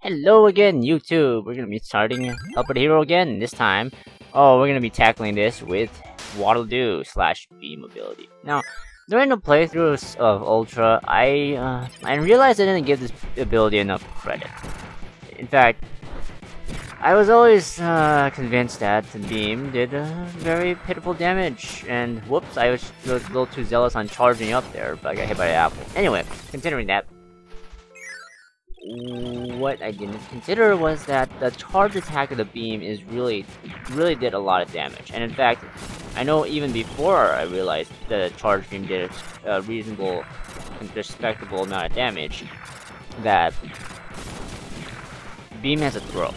Hello again, YouTube! We're gonna be starting Helper the Hero again, this time. Oh, we're gonna be tackling this with Waddle Doo slash Beam ability. Now, during the playthroughs of Ultra, I realized I didn't give this ability enough credit. In fact, I was always convinced that the Beam did very pitiful damage, and whoops, I was a little too zealous on charging up there, but I got hit by an apple. Anyway, considering that, what I didn't consider was that the charge attack of the beam is really did a lot of damage. And in fact, I know even before I realized the charge beam did a reasonable and respectable amount of damage, that beam has a throw.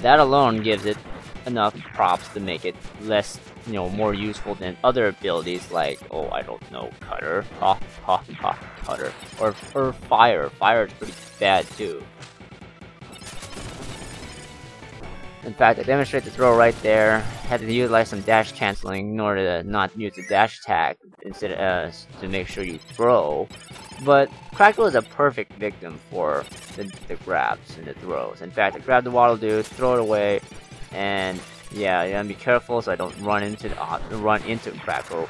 That alone gives it enough props to make it less, more useful than other abilities like, oh, I don't know, cutter, cutter, or fire. Fire is pretty bad too. In fact, I demonstrate the throw right there. Had to utilize some dash canceling in order to not use the dash attack instead to make sure you throw. But Crackle is a perfect victim for the grabs and the throws. In fact, I grab the Waddle Doo, throw it away, and yeah, you gotta be careful so I don't run into Crackle.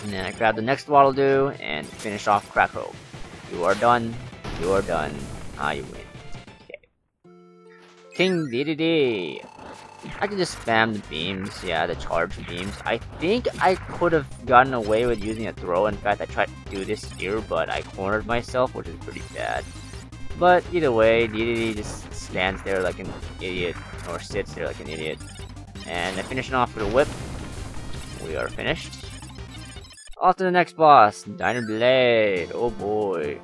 And then I grab the next Waddle Doo and finish off Crackle. You are done. You are done. You win. Okay. King DDD. I can just spam the beams, yeah, the charge beams. I think I could have gotten away with using a throw. In fact, I tried to do this here, but I cornered myself, which is pretty bad. But either way, DDD just stands there like an idiot, or sits there like an idiot. And I finish it off with a whip. We are finished. Off to the next boss, Dynablade. Oh boy.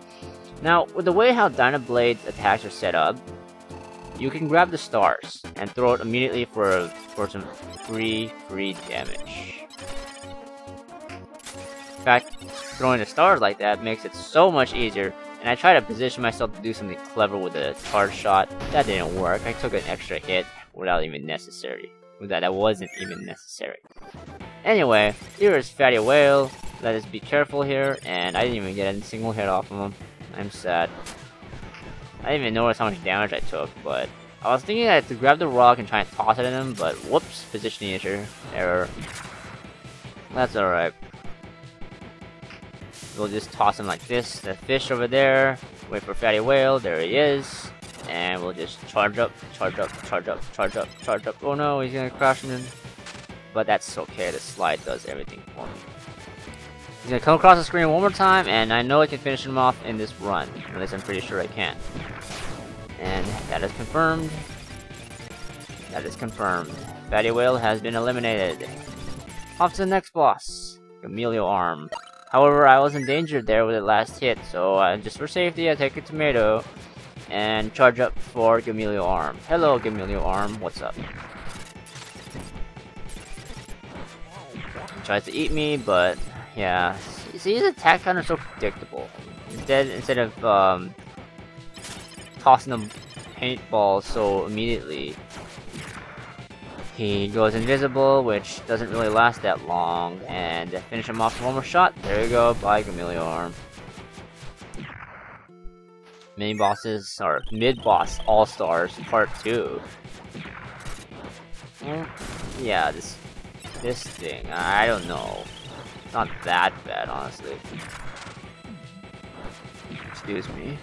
Now, with the way how Dynablade's attacks are set up, you can grab the stars and throw it immediately for some free damage. In fact, throwing the stars like that makes it so much easier. And I try to position myself to do something clever with a charge shot. That didn't work. I took an extra hit without even necessary. That wasn't even necessary. Anyway, here is Fatty Whale. Let us be careful here. And I didn't even get a single hit off of him. I'm sad. I didn't even notice how much damage I took, but I was thinking I had to grab the rock and try and toss it at him, but whoops, positioning error. That's alright. We'll just toss him like this. The fish over there. Wait for Fatty Whale. There he is. And we'll just charge up, charge up, charge up, charge up, charge up. Oh no, he's gonna crash him in. But that's okay. The slide does everything for me. He's gonna come across the screen one more time, and I know I can finish him off in this run. At least I'm pretty sure I can. And that is confirmed. That is confirmed. Fatty Whale has been eliminated. Off to the next boss, Gamelio Arm. However, I was endangered there with the last hit, so just for safety, I take a tomato and charge up for Gamelio Arm. Hello, Gamelio Arm. What's up? He tries to eat me, but yeah. See, his attack kind of so predictable. Instead of tossing them paintballs so immediately, he goes invisible, which doesn't really last that long, and finish him off with one more shot. There you go, bye Gamelio Arm. Mini bosses, or mid-boss all-stars, part 2. Well, yeah, this thing, I don't know. It's not that bad, honestly. Excuse me.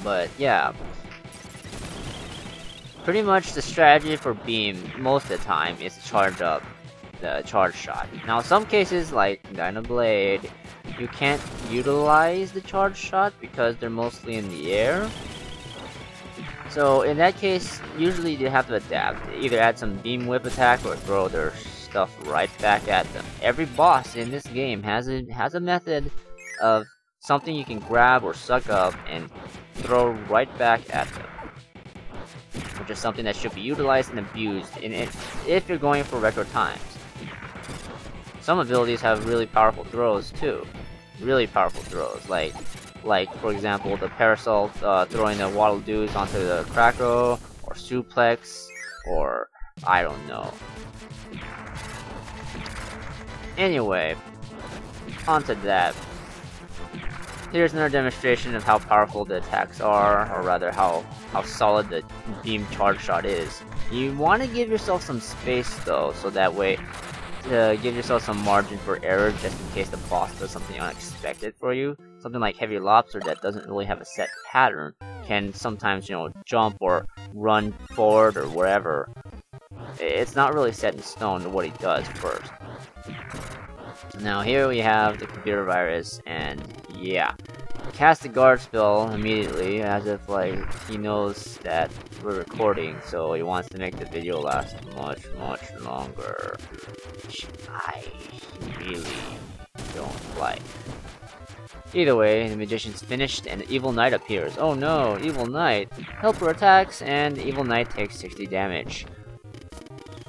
But yeah. Pretty much the strategy for Beam most of the time is to charge up the charge shot. Now some cases like Dynablade, you can't utilize the charge shot because they're mostly in the air. So in that case, usually you have to adapt. Either add some beam whip attack or throw their stuff right back at them. Every boss in this game has a method of something you can grab or suck up and throw right back at them, which is something that should be utilized and abused if you're going for record times. Some abilities have really powerful throws too. Really powerful throws, like for example the Parasol throwing the Waddle Doos onto the Crackle, or Suplex, or I don't know. Anyway, onto that. Here's another demonstration of how powerful the attacks are, or rather how solid the beam charge shot is. You want to give yourself some space though, so that way to give yourself some margin for error just in case the boss does something unexpected for you. Something like Heavy Lobster that doesn't really have a set pattern can sometimes, you know, jump or run forward or wherever. It's not really set in stone what he does first. Now here we have the computer virus, and yeah, cast the guard spell immediately as if like he knows that we're recording, so he wants to make the video last much longer, which I really don't like. Either way, the magician's finished and the Evil Knight appears. Oh no, Evil Knight! Helper attacks and Evil Knight takes 60 damage.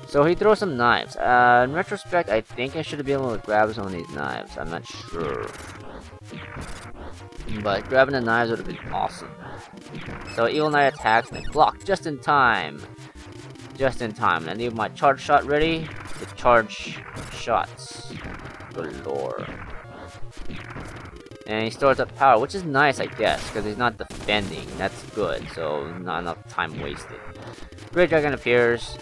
So he throws some knives. In retrospect, I think I should have been able to grab some of these knives. I'm not sure. But grabbing the knives would have been awesome. So Evil Knight attacks and I block just in time. Just in time. And I need my charge shot ready to charge shots galore. And he stores up power, which is nice, I guess, because he's not defending. That's good, so not enough time wasted. Great Dragon appears.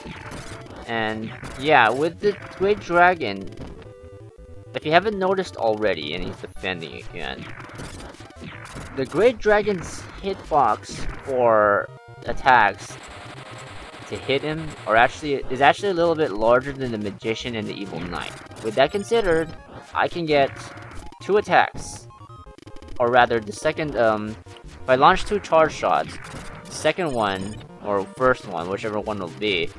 And yeah, with the Great Dragon, if you haven't noticed already, and he's defending again, the Great Dragon's hitbox for attacks to hit him is actually a little bit larger than the Magician and the Evil Knight. With that considered, I can get 2 attacks, or rather the second, if I launch 2 charge shots, the second one, or first one, whichever one will be,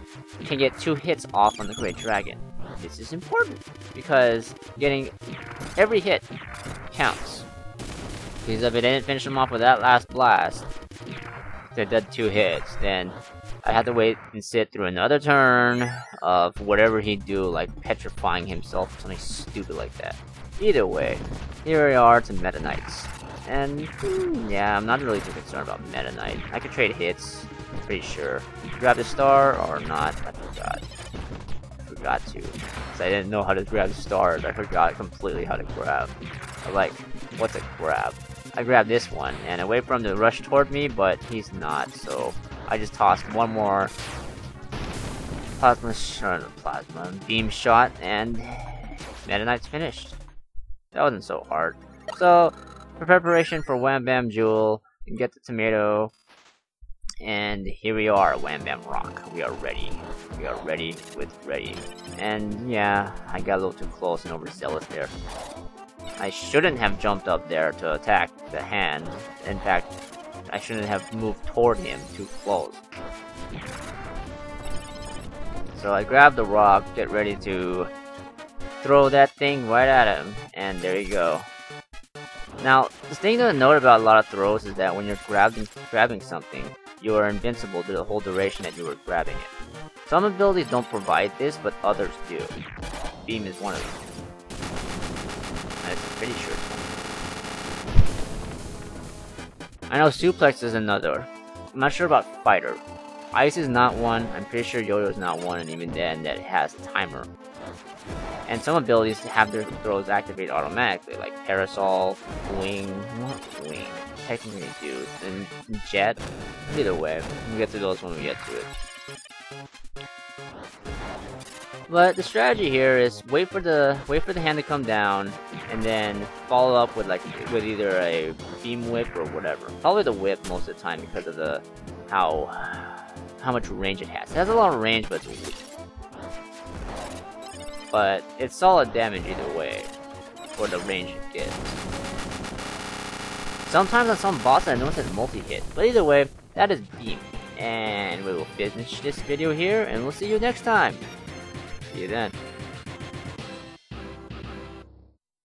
can get 2 hits off on the Great Dragon. This is important, because getting every hit counts. Because if I didn't finish him off with that last blast, that did 2 hits, then I have to wait and sit through another turn of whatever he'd do, like petrifying himself or something stupid like that. Either way, here we are to Meta Knights. And yeah, I'm not really too concerned about Meta Knight. I could trade hits, pretty sure. Grab the star or not, I forgot to. Because I didn't know how to grab stars. I forgot completely how to grab. Like, what's a grab? I grabbed this one, and I wait for him to rush toward me, but he's not, so I just tossed one more plasma beam shot, and Meta Knight's finished. That wasn't so hard. So, for preparation for Wham Bam Jewel, you can get the tomato, and here we are, Wham Bam Rock. We are ready. We are ready with ready. And yeah, I got a little too close and overzealous there. I shouldn't have jumped up there to attack the hand. In fact, I shouldn't have moved toward him too close. So I grab the rock, get ready to throw that thing right at him, and there you go. Now, the thing to note about a lot of throws is that when you're grabbing something, you are invincible to the whole duration that you were grabbing it. Some abilities don't provide this, but others do. Beam is one of them. I'm pretty sure it's one. I know Suplex is another. I'm not sure about Fighter. Ice is not one, I'm pretty sure Yo-Yo is not one, and even then that has a timer. And some abilities have their throws activate automatically, like Parasol, Wing, not Wing, technically do, and Jet. Either way, we'll get to those when we get to it. But the strategy here is wait for the hand to come down, and then follow up with either a beam whip or whatever. Probably the whip most of the time because of the how much range it has. It has a lot of range, but it's weak. But it's solid damage either way for the range it gets. Sometimes on some bosses I notice it multi-hit, but either way, that is beam. And we will finish this video here, and we'll see you next time. See you then.